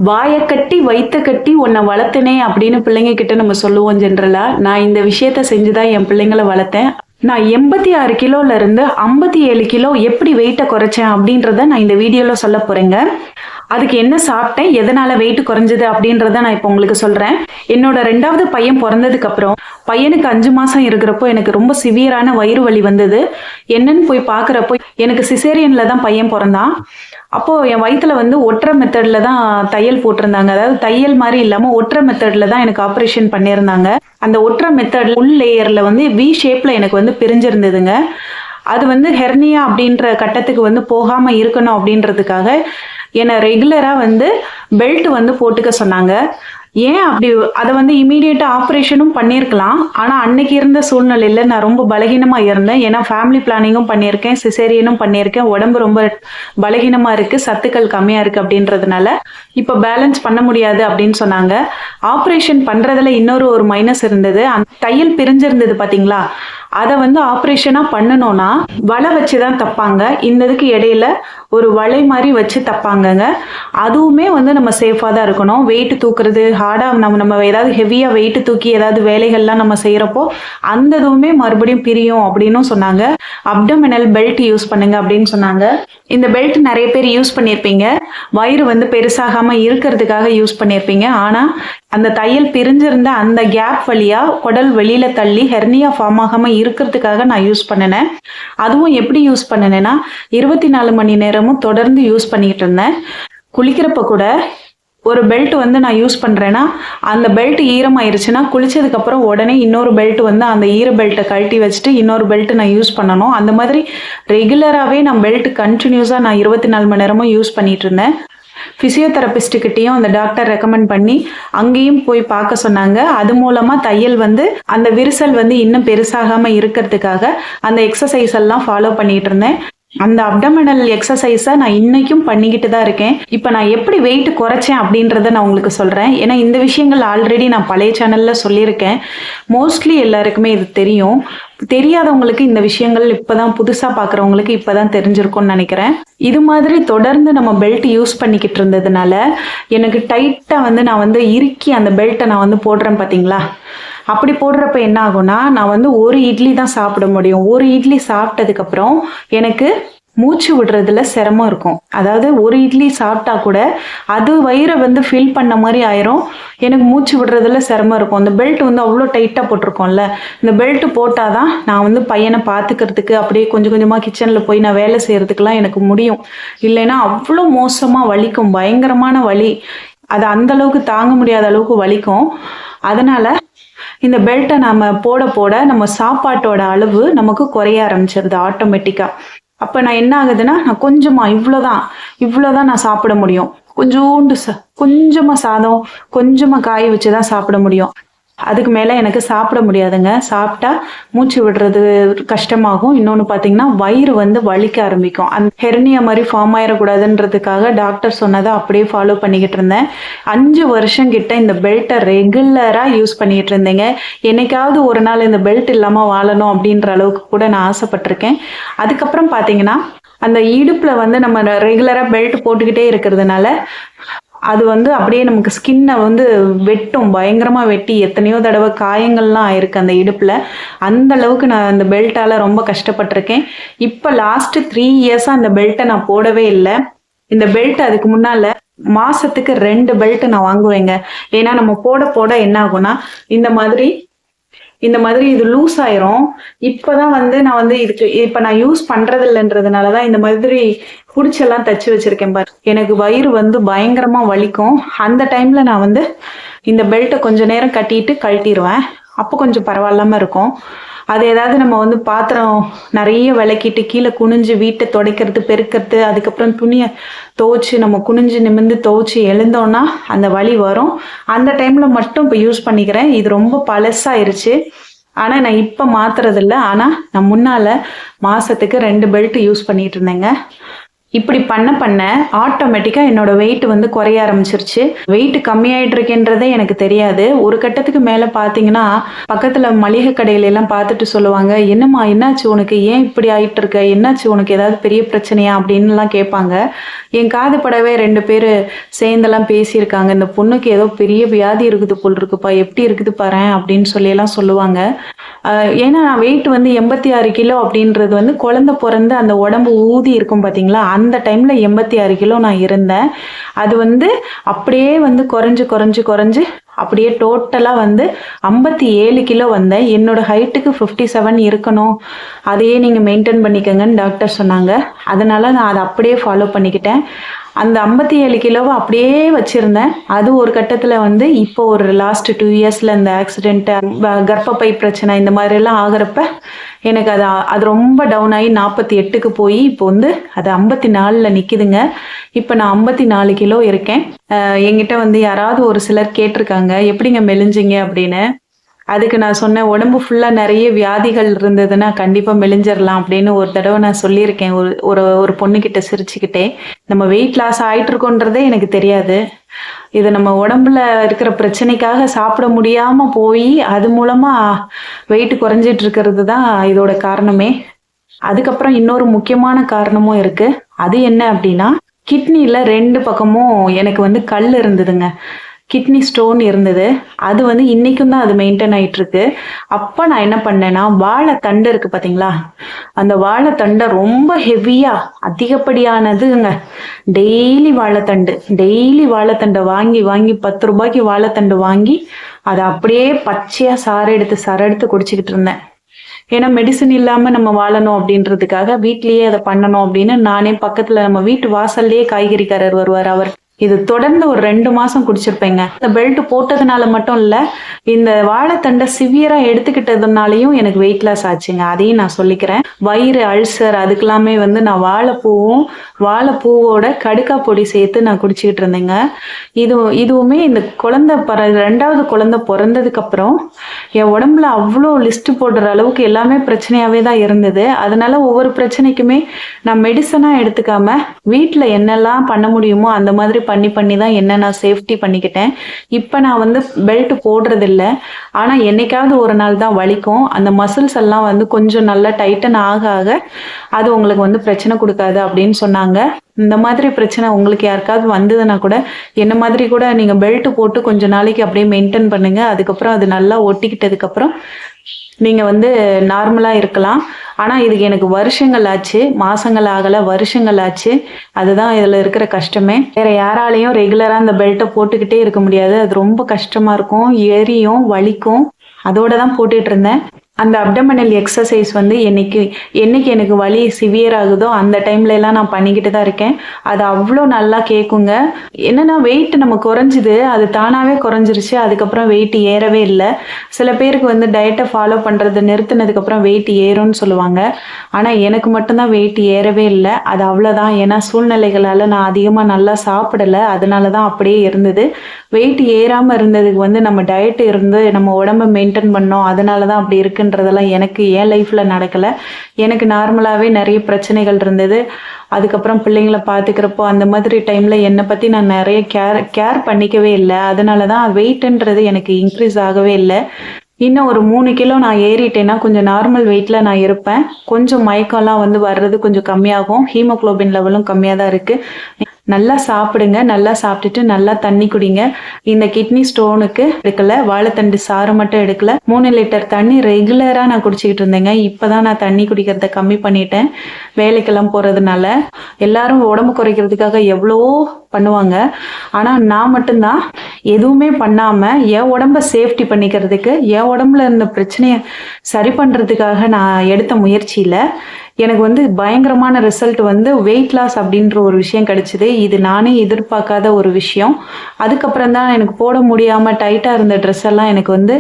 வாய கட்டி வைத்த கட்டி உன்னை வளர்த்தனே அப்படின்னு பிள்ளைங்க கிட்ட நம்ம சொல்லுவோம் ஜென்ரலா. நான் இந்த விஷயத்த செஞ்சுதான் என் பிள்ளைங்களை வளர்த்தேன். நான் 86 கிலோல இருந்து 57 கிலோ எப்படி வெயிட்டை குறைச்சேன் அப்படின்றத நான் இந்த வீடியோல சொல்ல போறேங்க. அதுக்கு என்ன சாப்பிட்டேன், எதனால வெயிட் குறைஞ்சது அப்படின்றத நான் இப்போ உங்களுக்கு சொல்றேன். என்னோட 2வது பையன் பிறந்ததுக்கு அப்புறம் பையனுக்கு 5 மாசம் இருக்கிறப்போ எனக்கு ரொம்ப சிவியரான வயிறு வலி வந்தது. என்னன்னு போய் பார்க்குறப்போ எனக்கு சிசேரியன்ல தான் பையன் பிறந்தான். அப்போ என் வயிற்றுல ஒற்றை மெத்தட்ல தான் தையல் போட்டிருந்தாங்க. அதாவது தையல் மாதிரி இல்லாம ஒற்றை மெத்தட்ல தான் எனக்கு ஆப்ரேஷன் பண்ணியிருந்தாங்க. அந்த ஒற்றை மெத்தட் உள் லேயர்ல வி ஷேப்ல எனக்கு பிரிஞ்சிருந்ததுங்க. அது ஹெர்னியா அப்படின்ற கட்டத்துக்கு போகாம இருக்கணும் அப்படின்றதுக்காக என்னை ரெகுலரா பெல்ட் போட்டுக்க சொன்னாங்க. ஏன் அப்படி அதை இமீடியட்டா ஆப்ரேஷனும் பண்ணியிருக்கலாம். ஆனா அன்னைக்கு இருந்த சூழ்நிலையில நான் ரொம்ப பலகீனமா இருந்தேன். ஏன்னா ஃபேமிலி பிளானிங்கும் பண்ணியிருக்கேன், சிசேரியனும் பண்ணியிருக்கேன். உடம்பு ரொம்ப பலகீனமா இருக்கு, சத்துக்கள் கம்மியா இருக்கு அப்படின்றதுனால இப்ப பேலன்ஸ் பண்ண முடியாது அப்படின்னு சொன்னாங்க. ஆப்ரேஷன் பண்றதுல ஒரு மைனஸ் இருந்தது. அந்த தையல் பிரிஞ்சிருந்தது பாத்தீங்களா, அதை ஆப்ரேஷனா பண்ணணும்னா வலை வச்சுதான் தப்பாங்க. இந்த இதுக்கு இடையில ஒரு வலை மாதிரி வச்சு தப்பாங்கங்க. அதுவுமே நம்ம சேஃபா தான் இருக்கணும். வெயிட் தூக்குறது ஹார்டா நம்ம ஏதாவது ஹெவியா வெயிட் தூக்கி ஏதாவது வேலைகள்லாம் நம்ம செய்யறப்போ அந்த இதுவுமே மறுபடியும் பிரியும் அப்படின்னு சொன்னாங்க. அப்டோமினல் பெல்ட் யூஸ் பண்ணுங்க அப்படின்னு சொன்னாங்க. இந்த பெல்ட் நிறைய பேர் யூஸ் பண்ணியிருப்பீங்க. வயிறு பெருசாகாம இருக்கிறதுக்காக யூஸ் பண்ணியிருப்பீங்க. ஆனா அந்த தையல் பிரிஞ்சிருந்த அந்த கேப் வழியா குடல் வெளியில தள்ளி ஹெர்னியா ஃபார்ம் ஆகாம இருக்கிறதுக்காக நான் யூஸ் பண்ணினேன். அதுவும் எப்படி யூஸ் பண்ணினேன்னா 24 மணி நேரமும் தொடர்ந்து யூஸ் பண்ணிட்டு இருந்தேன். குளிக்கிறப்ப கூட ஒரு பெல்ட் நான் யூஸ் பண்றேன்னா அந்த பெல்ட் ஈரமாயிருச்சுன்னா குளிச்சதுக்கு அப்புறம் உடனே இன்னொரு பெல்ட் அந்த ஈர பெல்ட்டை கழட்டி வச்சுட்டு இன்னொரு பெல்ட் நான் யூஸ் பண்ணணும். அந்த மாதிரி ரெகுலராகவே நான் பெல்ட் கண்டினியூஸாக நான் 24 மணி நேரமும் யூஸ் பண்ணிட்டு இருந்தேன். பிசியோதெரபிஸ்ட்கிட்டையும் அந்த டாக்டர் ரெக்கமெண்ட் பண்ணி அங்கேயும் போய் பார்க்க சொன்னாங்க. அது மூலமா தையல் அந்த விரிசல் இன்னும் பெருசாகாம இருக்கிறதுக்காக அந்த எக்ஸசைஸ் எல்லாம் ஃபாலோ பண்ணிட்டு இருந்தேன். அந்த அப்டமினல் எக்ஸசைஸை நான் இன்னைக்கும் பண்ணிக்கிட்டு தான் இருக்கேன். இப்போ நான் எப்படி வெயிட் குறைச்சேன் அப்படின்றத நான் உங்களுக்கு சொல்றேன். ஏன்னா இந்த விஷயங்கள் ஆல்ரெடி நான் பழைய சேனல்ல சொல்லியிருக்கேன். மோஸ்ட்லி எல்லாருக்குமே இது தெரியும். தெரியாதவங்களுக்கு இந்த விஷயங்கள் இப்பதான் புதுசா பாக்குறவங்களுக்கு இப்பதான் தெரிஞ்சிருக்கும்னு நினைக்கிறேன். இது மாதிரி தொடர்ந்து நம்ம பெல்ட் யூஸ் பண்ணிக்கிட்டு இருந்ததுனால எனக்கு டைட்டா நான் இறுக்கி அந்த பெல்ட்டை நான் போடுறேன் பாத்தீங்களா. அப்படி போடுறப்ப என்ன ஆகும்னா நான் ஒரு இட்லி தான் சாப்பிட முடியும். ஒரு இட்லி சாப்பிட்டதுக்கு அப்புறம் எனக்கு மூச்சு விடுறதுல சிரமம் இருக்கும். அதாவது ஒரு இட்லி சாப்பிட்டா கூட அது வயிறை ஃபில் பண்ண மாதிரி ஆயிரும். எனக்கு மூச்சு விடுறதுல சிரமம் இருக்கும். அந்த பெல்ட் அவ்வளோ டைட்டா போட்டிருக்கோம்ல, இந்த பெல்ட் போட்டாதான் நான் பையனை பார்த்துக்கிறதுக்கு அப்படியே கொஞ்சம் கொஞ்சமா கிச்சன்ல போய் நான் வேலை செய்யறதுக்கெல்லாம் எனக்கு முடியும். இல்லைன்னா அவ்வளோ மோசமா வலிக்கும், பயங்கரமான வலி. அது அந்த அளவுக்கு தாங்க முடியாத அளவுக்கு வலிக்கும். அதனால இந்த பெல்ட்டை நம்ம போட போட நம்ம சாப்பாட்டோட அளவு நமக்கு குறைய ஆரம்பிச்சிருது ஆட்டோமேட்டிக்கா. அப்ப நான் என்ன ஆகுதுன்னா நான் இவ்வளோதான் நான் சாப்பிட முடியும். கொஞ்சமா சாதம், கொஞ்சமா காய் வச்சுதான் சாப்பிட முடியும். அதுக்கு மேல எனக்கு சாப்பிட முடியாதுங்க. சாப்பிட்டா மூச்சு விடுறது கஷ்டமாகும். இன்னொன்னு பாத்தீங்கன்னா வயிறு வலிக்க ஆரம்பிக்கும். அந்த ஹெர்னியா மாதிரி ஃபார்ம் ஆயிடக்கூடாதுன்றதுக்காக டாக்டர் சொன்னதை அப்படியே ஃபாலோ பண்ணிக்கிட்டு இருந்தேன். 5 வருஷம் கிட்ட இந்த பெல்ட்டை ரெகுலரா யூஸ் பண்ணிட்டு இருந்தேங்க. என்னைக்காவது ஒரு நாள் இந்த பெல்ட் இல்லாம வாழணும் அப்படின்ற அளவுக்கு கூட நான் ஆசைப்பட்டிருக்கேன். அதுக்கப்புறம் பாத்தீங்கன்னா அந்த இடுப்புல நம்ம ரெகுலரா பெல்ட் போட்டுக்கிட்டே இருக்கிறதுனால அது அப்படியே நமக்கு ஸ்கின்னை வெட்டும், பயங்கரமா வெட்டி எத்தனையோ தடவை காயங்கள்லாம் ஆயிருக்கு அந்த இடுப்புல. அந்த அளவுக்கு நான் அந்த பெல்ட்டால ரொம்ப கஷ்டப்பட்டிருக்கேன். இப்ப லாஸ்ட் 3 இயர்ஸா அந்த பெல்ட்டை நான் போடவே இல்லை. இந்த பெல்ட் அதுக்கு முன்னால மாசத்துக்கு 2 பெல்ட் நான் வாங்குவேங்க. ஏன்னா நம்ம போட போட என்ன ஆகும்னா இந்த மாதிரி இது லூஸ் ஆயிரும். இப்பதான் நான் இதுக்கு இப்ப நான் யூஸ் பண்றது இல்லைன்றதுனாலதான் இந்த மாதிரி புடிச்செல்லாம் தச்சு வச்சிருக்கேன் பாரு. எனக்கு வயிறு பயங்கரமா வலிக்கும். அந்த டைம்ல நான் இந்த பெல்ட்டை கொஞ்ச நேரம் கட்டிட்டு கழட்டிடுவேன். அப்போ கொஞ்சம் பரவாயில்லாம இருக்கும். அது ஏதாவது நம்ம பாத்திரம் நிறைய விளக்கிட்டு கீழே குனிஞ்சு வீட்டை துடைக்கிறது, பெருக்கிறது, அதுக்கப்புறம் துணியை துவைச்சு நம்ம குனிஞ்சு நிமிந்து துவைச்சு எழுந்தோம்னா அந்த வலி வரும். அந்த டைம்ல மட்டும் இப்போ யூஸ் பண்ணிக்கிறேன். இது ரொம்ப பழசாயிருச்சு. ஆனா நான் இப்ப மாத்துறது இல்லை. ஆனா நான் முன்னால மாசத்துக்கு 2 பெல்ட் யூஸ் பண்ணிட்டு இருந்தேங்க. இப்படி பண்ண பண்ண ஆட்டோமேட்டிக்காக என்னோட வெயிட் வந்து குறைய ஆரம்பிச்சிருச்சு. வெயிட் கம்மியாயிட்டு இருக்கேன்றதே எனக்கு தெரியாது. ஒரு கட்டத்துக்கு மேலே பார்த்தீங்கன்னா, பக்கத்தில் மளிகை கடையில எல்லாம் பார்த்துட்டு சொல்லுவாங்க, என்னம்மா என்னாச்சு உனக்கு? ஏன் இப்படி ஆயிட்டு இருக்க? என்னாச்சு உனக்கு? ஏதாவது பெரிய பிரச்சனையா? அப்படின்லாம் கேட்பாங்க. என் காது படவே 2 பேர் சேர்ந்தெல்லாம் பேசியிருக்காங்க. இந்த பொண்ணுக்கு ஏதோ பெரிய வியாதி இருக்குது போல் இருக்குப்பா, எப்படி இருக்குது பாரேன் அப்படின்னு சொல்லியெல்லாம் சொல்லுவாங்க. ஏன்னா நான் வெயிட் வந்து 86 கிலோ அப்படின்றது வந்து குழந்தை பிறந்து அந்த உடம்பு ஊதி இருக்கும் பார்த்தீங்களா, அந்த டைம்ல 86 கிலோ நான் இருந்தேன். அது வந்து அப்படியே வந்து குறைஞ்சு குறைஞ்சு குறைஞ்சு அப்படியே டோட்டலா வந்து 57 கிலோ வந்தேன். என்னோட ஹைட்டுக்கு 57 இருக்கணும், அதையே நீங்க மெயின்டைன் பண்ணிக்கங்கன்னு டாக்டர் சொன்னாங்க. அதனால நான் அதை அப்படியே ஃபாலோ பண்ணிக்கிட்டேன். அந்த 57 கிலோவை அப்படியே வச்சிருந்தேன். அது ஒரு கட்டத்தில் வந்து இப்போ ஒரு லாஸ்ட் 2 இயர்ஸில் இந்த ஆக்சிடென்ட்டு, கர்ப்பப்பை பிரச்சனை இந்த மாதிரிலாம் ஆகிறப்ப எனக்கு அது ரொம்ப டவுன் ஆகி 48க்கு போய் இப்போ வந்து அது 54ல் நிற்கிதுங்க. இப்போ நான் 54 கிலோ இருக்கேன். என்கிட்ட வந்து யாராவது ஒரு சிலர் கேட்டிருக்காங்க, எப்படிங்க மெலிஞ்சிங்க அப்படின்னு. அதுக்கு நான் சொன்னேன், உடம்பு ஃபுல்லாக நிறைய வியாதிகள் இருந்ததுன்னா கண்டிப்பாக மெலிஞ்சிடலாம் அப்படின்னு ஒரு தடவை நான் சொல்லியிருக்கேன் ஒரு பொண்ணுக்கிட்ட சிரிச்சுக்கிட்டே. நம்ம வெயிட் லாஸ் ஆகிட்டு இருக்கோன்றதே எனக்கு தெரியாது. இது நம்ம உடம்புல இருக்கிற பிரச்சனைக்காக சாப்பிட முடியாமல் போய் அது மூலமாக வெயிட் குறைஞ்சிட்டு இருக்கிறது தான் இதோட காரணமே. அதுக்கப்புறம் இன்னொரு முக்கியமான காரணமும் இருக்குது. அது என்ன அப்படின்னா, கிட்னியில் 2 பக்கமும் எனக்கு வந்து கல் இருந்ததுங்க. கிட்னி ஸ்டோன் இருந்தது. அது வந்து இன்றைக்கும் தான் அது மெயின்டைன் ஆகிட்டுருக்கு. அப்போ நான் என்ன பண்ணேன்னா, வாழைத்தண்டு இருக்குது பார்த்தீங்களா, அந்த வாழைத்தண்டை ரொம்ப ஹெவியாக அதிகப்படியானதுங்க. டெய்லி வாழைத்தண்டை வாங்கி 10 ரூபாய்க்கு வாழைத்தண்டு வாங்கி அதை அப்படியே பச்சையாக சாறு எடுத்து குடிச்சிக்கிட்டு இருந்தேன். ஏன்னா மெடிசன் இல்லாமல் நம்ம வாழணும் அப்படின்றதுக்காக வீட்லேயே அதை பண்ணணும் அப்படின்னு நானே பக்கத்தில் நம்ம வீட்டு வாசல்லையே காய்கறிக்காரர் வருவார். அவர் இது தொடர்ந்து ஒரு 2 மாசம் குடிச்சிருப்பேங்க. இந்த பெல்ட் போட்டதுனால மட்டும் இல்லை, இந்த வாழைத்தண்டை சிவியராக எடுத்துக்கிட்டதுனாலையும் எனக்கு வெயிட் லாஸ் ஆச்சுங்க. அதையும் நான் சொல்லிக்கிறேன். வயிறு அல்சர் அதுக்கெல்லாமே வந்து நான் வாழைப்பூவோட கடுக்கா பொடி சேர்த்து நான் குடிச்சிக்கிட்டு இருந்தேங்க. இதுவுமே இந்த 2வது குழந்தை பிறந்ததுக்கப்புறம் என் உடம்புல அவ்வளோ லிஸ்ட் போடுற அளவுக்கு எல்லாமே பிரச்சனையாகவே தான் இருந்தது. அதனால ஒவ்வொரு பிரச்சனைக்குமே நான் மெடிசனாக எடுத்துக்காம வீட்டில் என்னெல்லாம் பண்ண முடியுமோ அந்த மாதிரி பண்ணி தான் என்ன நான் சேஃப்டி பண்ணிக்கிட்டேன். இப்போ நான் வந்து பெல்ட் போடுறதில்ல. ஆனால் என்னைக்காவது ஒரு நாள் தான் வலிக்கும். அந்த மசில்ஸ் எல்லாம் வந்து கொஞ்சம் நல்லா டைட்டன் ஆக அது உங்களுக்கு வந்து பிரச்சனை கொடுக்காது அப்படின்னு சொன்னாங்க. இந்த மாதிரி பிரச்சனை உங்களுக்கு யாருக்காவது வந்ததுன்னா கூட என்ன மாதிரி கூட நீங்கள் பெல்ட் போட்டு கொஞ்சம் நாளைக்கு அப்படியே மெயின்டைன் பண்ணுங்க. அதுக்கப்புறம் அது நல்லா ஒட்டிக்கிட்டதுக்கப்புறம் நீங்கள் வந்து நார்மலாக இருக்கலாம். ஆனால் இதுக்கு எனக்கு வருஷங்கள் ஆச்சு, மாதங்கள் ஆகலை, வருஷங்கள் ஆச்சு. அதுதான் இதில் இருக்கிற கஷ்டமே. வேறு யாராலையும் ரெகுலராக அந்த பெல்ட்டை போட்டுக்கிட்டே இருக்க முடியாது. அது ரொம்ப கஷ்டமாக இருக்கும், எரியும், வலிக்கும். அதோடு தான் போட்டுட்டு இருந்தேன். அந்த அப்டமனல் எக்ஸசைஸ் வந்து என்னைக்கு எனக்கு வலி சிவியர் ஆகுதோ அந்த டைம்ல எல்லாம் நான் பண்ணிக்கிட்டு தான் இருக்கேன். அது அவ்வளோ நல்லா கேட்குங்க. என்னன்னா வெயிட் நம்ம குறைஞ்சிது, அது தானாகவே குறைஞ்சிருச்சு. அதுக்கப்புறம் வெயிட் ஏறவே இல்லை. சில பேருக்கு வந்து டயட்டை ஃபாலோ பண்ணுறது நிறுத்தினதுக்கப்புறம் வெயிட் ஏறும்னு சொல்லுவாங்க. ஆனால் எனக்கு மட்டும்தான் வெயிட் ஏறவே இல்லை. அது அவ்வளோதான். ஏன்னா சூழ்நிலைகளால் நான் அதிகமாக நல்லா சாப்பிடலை, அதனால தான் அப்படியே இருந்தது. வெயிட் ஏறாமல் இருந்ததுக்கு வந்து நம்ம டயட் இருந்து நம்ம உடம்பை மெயின்டைன் பண்ணோம், அதனால தான் அப்படி இருக்குன்றதெல்லாம் எனக்கு என் லைஃப்பில் நடக்கலை. எனக்கு நார்மலாகவே நிறைய பிரச்சனைகள் இருந்தது. அதுக்கப்புறம் பிள்ளைங்களை பார்த்துக்கிறப்போ அந்த மாதிரி டைமில் என்னை பற்றி நான் நிறைய கேர் பண்ணிக்கவே இல்லை. அதனால தான் வெயிட்ன்றது எனக்கு இன்க்ரீஸ் ஆகவே இல்லை. இன்னும் ஒரு 3 கிலோ நான் ஏறிட்டேன்னா கொஞ்சம் நார்மல் வெயிட்டில் நான் இருப்பேன். கொஞ்சம் மயக்கம்லாம் வந்து வர்றது கொஞ்சம் கம்மியாகும். ஹீமோக்ளோபின் லெவலும் கம்மியாக தான் இருக்குது. நல்லா சாப்பிடுங்க. நல்லா சாப்பிட்டுட்டு நல்லா தண்ணி குடிங்க. இந்த கிட்னி ஸ்டோனுக்கு எடுக்கல, வாழைத்தண்டு சாறு மட்டும் எடுக்கல, 3 லிட்டர் தண்ணி ரெகுலராக நான் குடிச்சிக்கிட்டு இருந்தேங்க. இப்போ தான் நான் தண்ணி குடிக்கிறத கம்மி பண்ணிட்டேன் வேலைக்கெல்லாம் போகிறதுனால. எல்லாரும் உடம்பு குறைக்கிறதுக்காக எவ்வளவோ பண்ணுவாங்க. ஆனால் நான் மட்டும்தான் எதுவுமே பண்ணாமல் என் உடம்பை சேஃப்டி பண்ணிக்கிறதுக்கு, என் உடம்புல இருந்த பிரச்சனையை சரி பண்ணுறதுக்காக நான் எடுத்த முயற்சியில் எனக்கு வந்து பயங்கரமான ரிசல்ட் வந்து வெயிட் லாஸ் அப்படின்ற ஒரு விஷயம் கிடச்சிது. இது நானே எதிர்பார்க்காத ஒரு விஷயம். அதுக்கப்புறம் தான் எனக்கு போட முடியாமல் டைட்டாக இருந்த ட்ரெஸ் எல்லாம் எனக்கு வந்து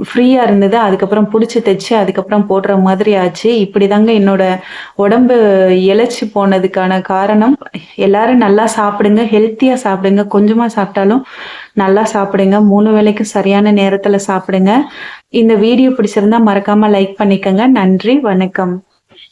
ஃப்ரீயாக இருந்தது. அதுக்கப்புறம் பிடிச்சி தைச்சு அதுக்கப்புறம் போடுற மாதிரி ஆச்சு. இப்படி தாங்க என்னோட உடம்பு இழைச்சி போனதுக்கான காரணம். எல்லாரும் நல்லா சாப்பிடுங்க, ஹெல்த்தியாக சாப்பிடுங்க. கொஞ்சமாக சாப்பிட்டாலும் நல்லா சாப்பிடுங்க. 3 வேளைக்கும் சரியான நேரத்தில் சாப்பிடுங்க. இந்த வீடியோ பிடிச்சிருந்தா மறக்காமல் லைக் பண்ணிக்கோங்க. நன்றி, வணக்கம்.